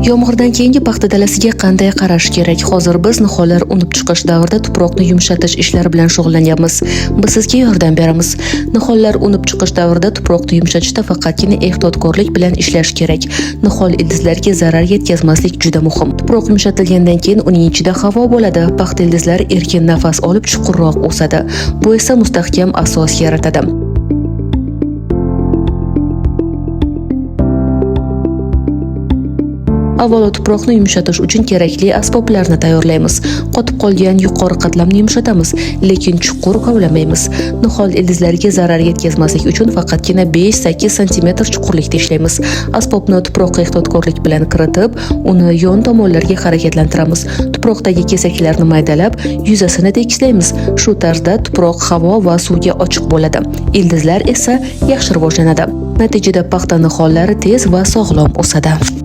Yomg'irdan keyingi paxta dalasiga qanday qarash kerak? Hozir biz nihollar unib chiqish davrida tuproqni yumshatish ishlari bilan shug'ullanyapmiz. Biz sizga yordam beramiz. Nihollar unib chiqish davrida tuproqni yumshatishda faqatgina ehtiyotkorlik bilan ishlash kerak. Nihol ildizlariga zarar yetkazmaslik juda muhim. Tuproq yumshatilgandan keyin uning ichida havo bo'ladi. Paxta ildizlari erkin nafas olib chuqurroq o'sadi. Bu esa mustahkam asos yaratadi. Avvalo tuproqni yumshatish uchun kerakli asboblarni tayyorlaymiz. Qotib qolgan yuqori qatlamni yumshatamiz, lekin chuqur kovlamaymiz. Nihol ildizlariga zarar yetkazmaslik uchun faqatgina 5-8 sm chuqurlikda ishlaymiz. Asbobni tuproqqa ehtiyotkorlik bilan kiritib, uni yon tomonlarga harakatlantiramiz. Tuproqdagi kesaklarni maydalab, yuzasini tekislaymiz. Shu tarzda tuproq havo va suvga ochiq bo'ladi. Ildizlar esa yaxshi rivojlanadi. Natijada paxta nihollari tez va sog'lom o'sadi.